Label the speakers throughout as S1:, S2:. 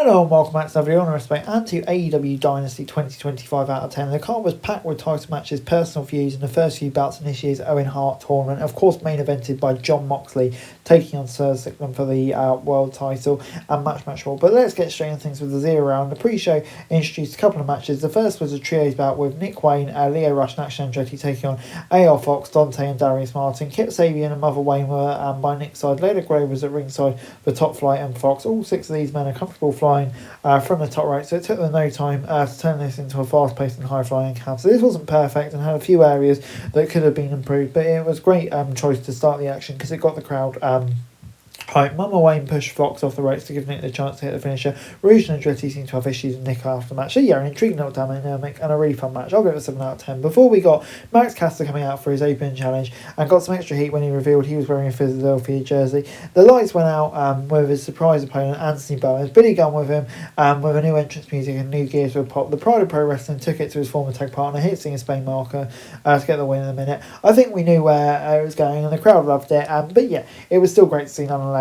S1: Hello and welcome back to W on Respect and to AEW Dynasty 2025 out of 10. The card was packed with title matches, personal views, and the first few bouts in this year's Owen Hart tournament. Of course, main evented by John Moxley taking on Sir Sickland for the world title and much more. But let's get straight into things with the Zero round. The pre-show introduced a couple of matches. The first was a trios bout with Nick Wayne, Leo Rush, and Action Andretti taking on AR Fox, Dante, and Darius Martin. Kip Sabian and Mother Wayne were by Nick's side. Layla Gray was at ringside for Top Flight and Fox. All six of these men are comfortable flying from the top right, so it took them no time to turn this into a fast-paced and high-flying encounter. So this wasn't perfect and had a few areas that could have been improved, but it was great choice to start the action because it got the crowd hype. Mama Wayne pushed Fox off the ropes to give Nick the chance to hit the finisher. Rouge and Andretti seemed to have issues with Nick after the match. So yeah, an intriguing little dynamic and a really fun match. I'll give it a 7 out of 10. Before we got Max Caster coming out for his open challenge and got some extra heat when he revealed he was wearing a Philadelphia jersey. The lights went out with his surprise opponent Anthony Bowens. Billy Gunn with him with a new entrance music and new gear to a pop. The Pride of Pro Wrestling took it to his former tag partner, hitting a Spain marker to get the win in a minute. I think we knew where it was going and the crowd loved it. But yeah, it was still great to see nonetheless.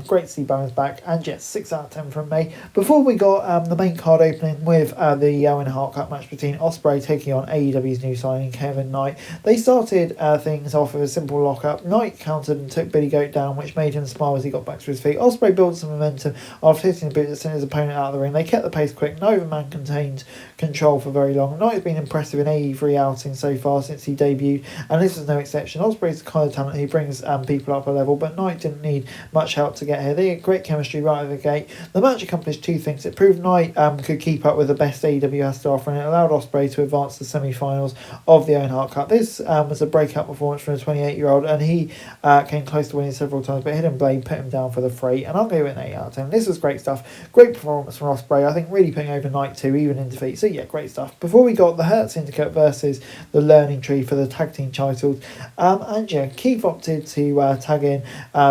S1: Great to see Bones back, and yes, 6 out of 10 from me. Before we got the main card opening with the Owen Hart Cup match between Ospreay taking on AEW's new signing Kevin Knight. They started things off with a simple lock-up. Knight countered and took Billy Goat down, which made him smile as he got back to his feet. Ospreay built some momentum after hitting the boot that sent his opponent out of the ring. They kept the pace quick. Neither man contained control for very long. Knight has been impressive in AE3 outings so far since he debuted, and this was no exception. Ospreay's the kind of talent who brings people up a level, but Knight didn't need much help to get here. They had great chemistry right out of the gate. The match accomplished two things. It proved Knight could keep up with the best AEW has to offer, and it allowed Ospreay to advance to the semi-finals of the Owen Hart Cup. This was a breakout performance from a 28-year-old, and he came close to winning several times, but Hidden Blade put him down for the free, and I'll give it an 8 out of 10. This was great stuff. Great performance from Ospreay. I think really putting over Knight too, even in defeat. So yeah, great stuff. Before we got the Hurt Syndicate versus the Learning Tree for the tag team titles, and yeah, Keith opted to tag in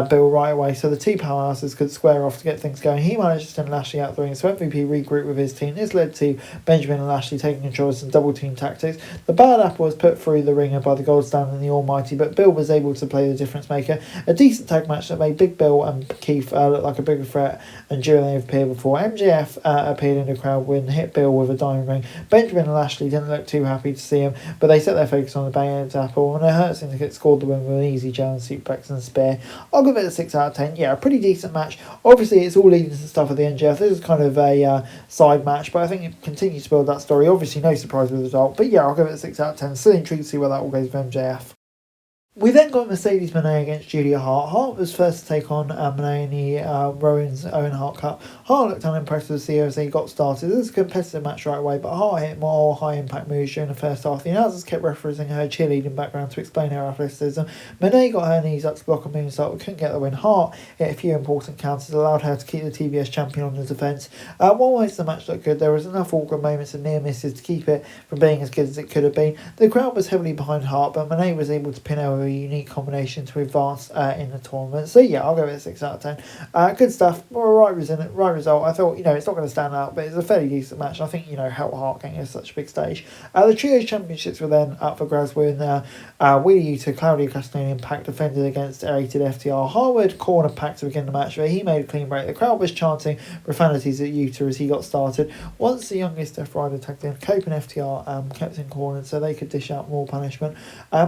S1: Bill right away, so the two powerhouses could square off to get things going. He managed to send Lashley out the ring, so MVP regrouped with his team. This led to Benjamin and Lashley taking control of some double team tactics. The bad apple was put through the ringer by the Gold Standard and the Almighty, but Bill was able to play the difference maker. A decent tag match that made Big Bill and Keith look like a bigger threat and duo than they've appeared before. MJF appeared in the crowd when hit Bill with a diamond ring. Benjamin and Lashley didn't look too happy to see him, but they set their focus on the bad apple, and the Hurt Syndicate scored the win with an easy German suplex and spear. I'll give it a 6 out of 10. Yeah, a pretty decent match. Obviously, it's all leading to stuff at the NGF. This is kind of a side match, but I think it continues to build that story. Obviously, no surprise with the result, but yeah, I'll give it a 6 out of 10. Still intrigued to see where that all goes with MJF. We then got Mercedes Moné against Julia Hart. Hart was first to take on Moné in the Rowan's Owen Hart Cup. Hart looked unimpressed to see her as they got started. It was a competitive match right away, but Hart hit more high-impact moves during the first half. The announcers kept referencing her cheerleading background to explain her athleticism. Moné got her knees up to block a moonsault, but couldn't get the win. Hart hit a few important counters, allowed her to keep the TBS champion on the defence. One way the match looked good, there was enough awkward moments and near misses to keep it from being as good as it could have been. The crowd was heavily behind Hart, but Moné was able to pin her with a unique combination to advance in the tournament. So yeah, I'll give it a 6 out of 10. Good stuff. Right result. I thought, it's not going to stand out, but it's a fairly decent match. I think, helped Hart getting to such a big stage. The Trios Championships were then up for grabs when Wheeler Yuta, Claudio Castagnoli and Pac defended against rated FTR. Harwood cornered Pac to begin the match, but he made a clean break. The crowd was chanting profanities at Yuta as he got started. Once the youngest Death Rider tagged in, Cope and FTR kept him cornered so they could dish out more punishment.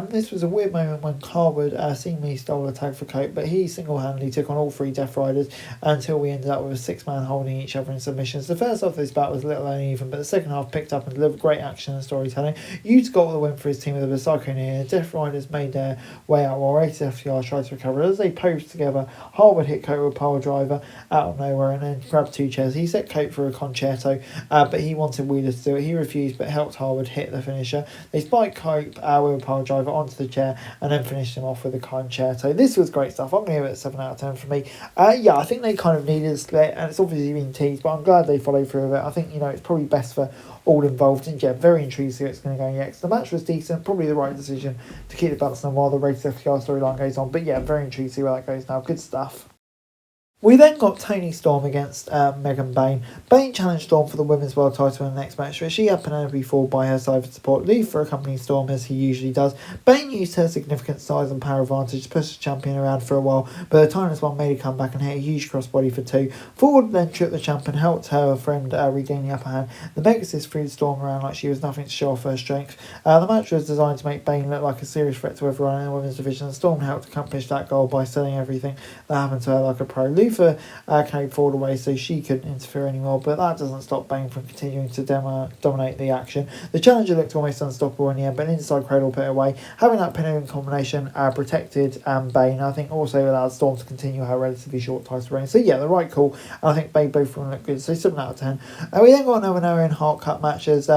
S1: This was a weird moment when Harwood seemingly stole a tag for Cope, but he single-handedly took on all three Death Riders until we ended up with a 6-man holding each other in submissions. The first half of this bout was a little uneven, but the second half picked up and delivered great action and storytelling. Yuta got the win for his team with a Psycho near. Death Riders made their way out while rated FTR tried to recover. As they posed together, Harwood hit Cope with a pile driver out of nowhere and then grabbed two chairs. He set Cope for a concerto, but he wanted Wheeler to do it. He refused, but helped Harwood hit the finisher. They spiked Cope with a pile driver onto the chair and then finished him off with a concerto. This was great stuff. I'm going to give it a 7 out of 10 for me. Yeah, I think they kind of needed a split, and it's obviously been teased, but I'm glad they followed through with it. I think, it's probably best for all involved, and yeah, very intrigued to see what's going to go next. The match was decent, probably the right decision to keep the belts on while the rated FTR storyline goes on, but yeah, very intrigued to see where that goes now. Good stuff. We then got Toni Storm against Megan Bayne. Bayne challenged Storm for the Women's World title in the next match, but she had Penelope Ford by her side for support. Luther accompanied Storm as he usually does. Bayne used her significant size and power advantage to push the champion around for a while, but the timeless one made a comeback and hit a huge crossbody for 2. Ford then tripped the champ and helped her friend regain the upper hand. The Megasis threw Storm around like she was nothing to show off her strength. The match was designed to make Bayne look like a serious threat to everyone in the women's division, and Storm helped accomplish that goal by selling everything that happened to her like a pro. Luther carried Ford away so she couldn't interfere anymore, but that doesn't stop Bayne from continuing to dominate the action. The challenger looked almost unstoppable in the end, but an inside cradle put it away. Having that pinning combination protected Bayne, I think also allowed Storm to continue her relatively short title reign. So yeah, the right call, and I think Bayne both of them look good, so 7 out of 10. We then got another Owen Hart Cup match as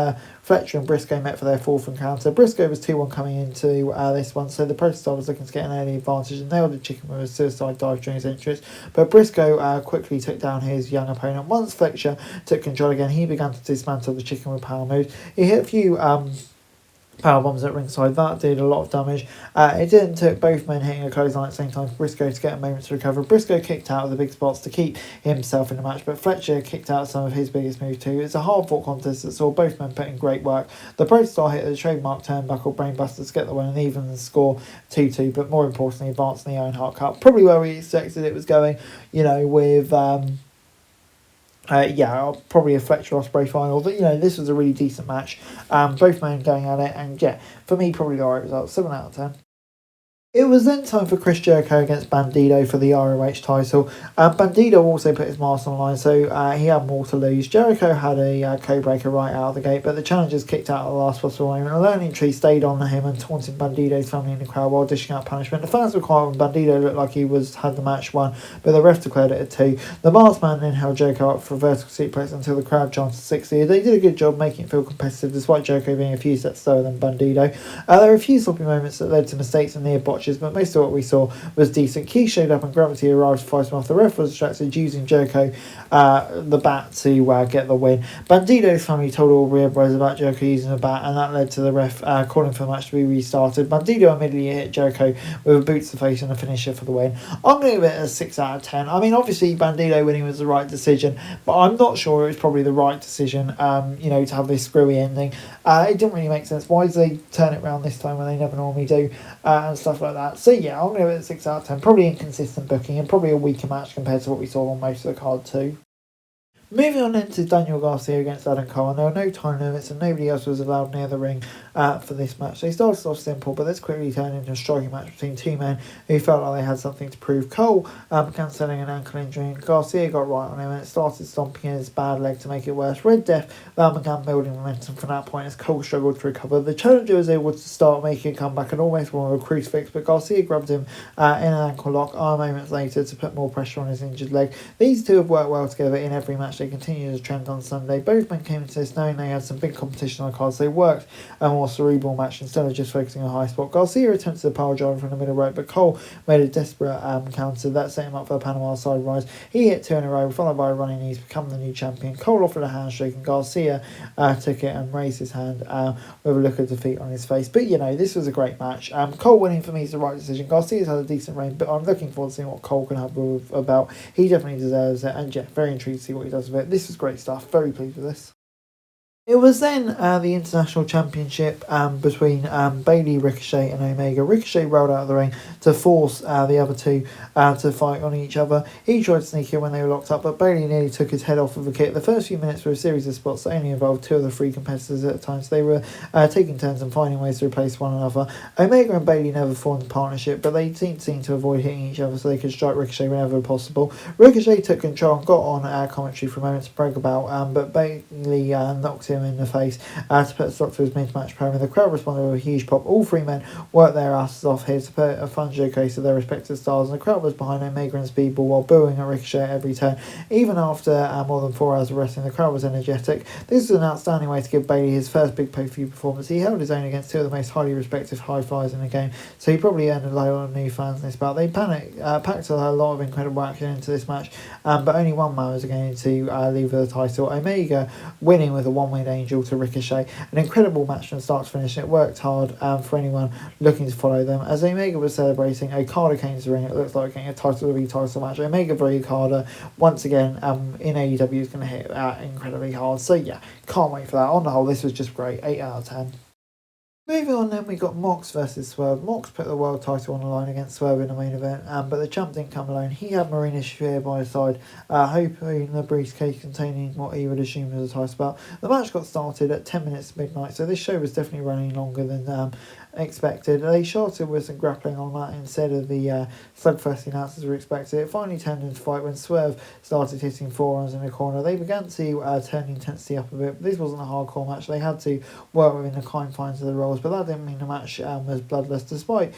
S1: Fletcher and Briscoe met for their 4th encounter. Briscoe was 2-1 coming into this one, so the Protestar was looking to get an early advantage and nailed the chicken with a suicide dive during his entrance, but Briscoe quickly took down his young opponent. Once Fletcher took control again, he began to dismantle the chicken with power moves. He hit a few power bombs at ringside. That did a lot of damage. It didn't took both men hitting a clothesline at the same time for Briscoe to get a moment to recover. Briscoe kicked out of the big spots to keep himself in the match, but Fletcher kicked out some of his biggest moves too. It's a hard-fought contest that saw both men put in great work. The Protestar hit the trademark turnbuckle brainbuster to get the win and even the score 2-2, but more importantly advancing the Owen Hart Cup. Probably where we expected it was going, with probably a Fletcher Ospreay final. But this was a really decent match. Both men going at it, and for me, probably the right result. 7 out of 10. It was then time for Chris Jericho against Bandido for the ROH title. Bandido also put his mask on the line, so he had more to lose. Jericho had a code-breaker right out of the gate, but the challengers kicked out at the last possible moment. A learning tree stayed on him and taunted Bandido's family in the crowd while dishing out punishment. The fans were quiet when Bandido looked like he had the match won, but the ref declared it a 2. The masked man then held Jericho up for a vertical suplex until the crowd chanted 60. They did a good job making it feel competitive, despite Jericho being a few steps slower than Bandido. There were a few sloppy moments that led to mistakes and near botches, but most of what we saw was decent. Key showed up and Gravity arrived to fight him off. The ref was distracted using Jericho the bat to get the win. Bandido's family told Aubrey Edwards about Jericho using the bat, and that led to the ref calling for the match to be restarted. Bandido immediately hit Jericho with a boot to the face and a finisher for the win. I'm going to give it a 6 out of 10. I mean, obviously Bandido winning was the right decision, but I'm not sure it was probably the right decision, to have this screwy ending. It didn't really make sense. Why did they turn it around this time when they never normally do, and stuff like that? So yeah, I'm going to give it a 6 out of 10. Probably inconsistent booking and probably a weaker match compared to what we saw on most of the card too. Moving on into Daniel Garcia against Adam Cole, and there were no time limits and nobody else was allowed near the ring for this match. They started off simple, but this quickly turned into a striking match between two men who felt like they had something to prove. Cole began selling an ankle injury and Garcia got right on him and it started stomping his bad leg to make it worse. Red Death began building momentum from that point as Cole struggled to recover. The challenger was able to start making a comeback and almost won a crucifix, but Garcia grabbed him in an ankle lock moments later to put more pressure on his injured leg. These two have worked well together in every match. They continued as a trend on Sunday. Both men came into this knowing they had some big competition on the cards. They worked a more cerebral match instead of just focusing on high spot. Garcia attempted a power driver from the middle rope, but Cole made a desperate counter that set him up for a Panama side rise. He hit 2 in a row, followed by a running knee to become the new champion. Cole offered a handshake and Garcia took it and raised his hand with a look of defeat on his face. But this was a great match. Cole winning for me is the right decision. Garcia's had a decent reign, but I'm looking forward to seeing what Cole can have with a belt. He definitely deserves it, and very intrigued to see what he does with it. This was great stuff. Very pleased with this. It was then the International Championship between Bayley, Ricochet and Omega. Ricochet rolled out of the ring to force the other two to fight on each other. He tried to sneak in when they were locked up, but Bayley nearly took his head off with a kick. The first few minutes were a series of spots that only involved 2 of the 3 competitors at a time, so they were taking turns and finding ways to replace one another. Omega and Bayley never formed a partnership, but they seemed to avoid hitting each other so they could strike Ricochet whenever possible. Ricochet took control and got on commentary for a moment to brag about, but Bayley knocked him in the face to put a stop to his mid-match promo. The crowd responded with a huge pop. All 3 men worked their asses off here to put a fun showcase of their respective styles, and the crowd was behind Omega and Speedball while booing at Ricochet at every turn. Even after more than 4 hours of wrestling, the crowd was energetic. This was an outstanding way to give Bayley his first big pay-per-view performance. He held his own against 2 of the most highly respected high flyers in the game, so he probably earned a lot of new fans in this bout. They packed a lot of incredible action into this match, but only one man was going to leave with the title. Omega winning with a one-way Angel to Ricochet. An incredible match from start to finish. It worked hard for anyone looking to follow them. As Omega was celebrating, Okada came to the ring. It looks like getting a title match. Omega v Okada once again in AEW is going to hit incredibly hard. So yeah, can't wait for that. On the whole, this was just great. 8 out of 10. Moving on then, we got Mox versus Swerve. Mox put the world title on the line against Swerve in the main event, but the champ didn't come alone. He had Marina Shafir by his side, hoping the briefcase containing what he would assume was a title belt. The match got started at 10 minutes to midnight, so this show was definitely running longer than expected. They started with some grappling on that instead of the slugfest the announcers were expected. It finally turned into a fight when Swerve started hitting forearms in the corner. They began to turn the intensity up a bit, but this wasn't a hardcore match. They had to work within the confines of the roles, but that didn't mean the match was bloodless. Despite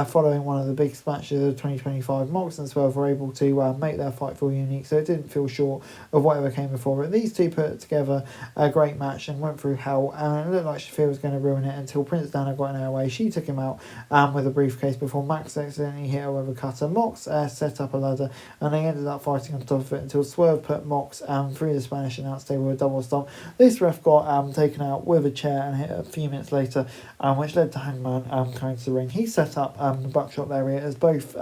S1: following one of the biggest matches of 2025, Mox and Swerve were able to make their fight feel unique, so it didn't feel short of whatever came before it. These two put together a great match and went through hell, and it looked like Shafir was going to ruin it until Prince Dana got in her way. She took him out with a briefcase before Max accidentally hit her with a cutter. Mox set up a ladder, and they ended up fighting on top of it until Swerve put Mox through the Spanish announce table with a double stomp. This ref got taken out with a chair and hit a few minutes later, which led to Hangman coming to the ring. He set up the buckshot area as both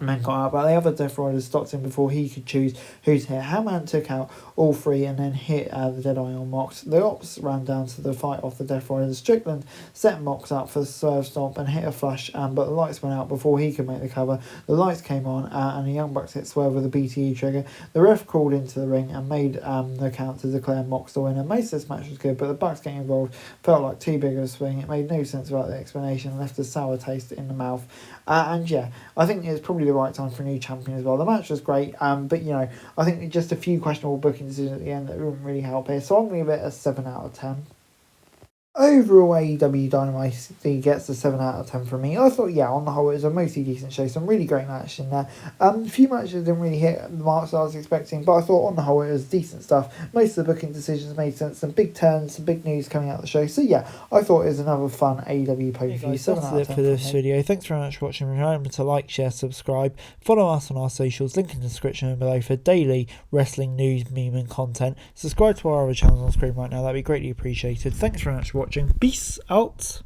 S1: men got out, but the other Death Riders stopped him before he could choose who to hit. Hangman took out all three and then hit the Deadeye on Mox. The Ops ran down to the fight off the Death Riders. Strickland set Mox up for the Swerve Stomp and hit a flush, but the lights went out before he could make the cover. The lights came on and the Young Bucks hit Swerve with a BTE trigger. The ref crawled into the ring and made the count to declare Mox the winner. Most of this match was good, but the Bucks getting involved felt like too big of a swing. It made no sense about the explanation and left a sour taste in the mouth. And yeah, I think it's probably the right time for a new champion as well. The match was great, but you know, I think just a few questionable booking decisions at the end that wouldn't really help here. So I'm going to give it a 7 out of 10. Overall, AEW Dynasty gets a 7 out of 10 from me. I thought, yeah, on the whole, it was a mostly decent show. Some really great matches in there. A few matches didn't really hit the marks I was expecting, but I thought on the whole, it was decent stuff. Most of the booking decisions made sense. Some big turns, some big news coming out of the show. So yeah, I thought it was another fun AEW pay-per-view. 7 out of 10 for this video. Thanks very much for watching. Remember to like, share, subscribe. Follow us on our socials. Link in the description below for daily wrestling news, meme and content. Subscribe to our other channels on screen right now. That'd be greatly appreciated. Thanks very much for watching. Peace out.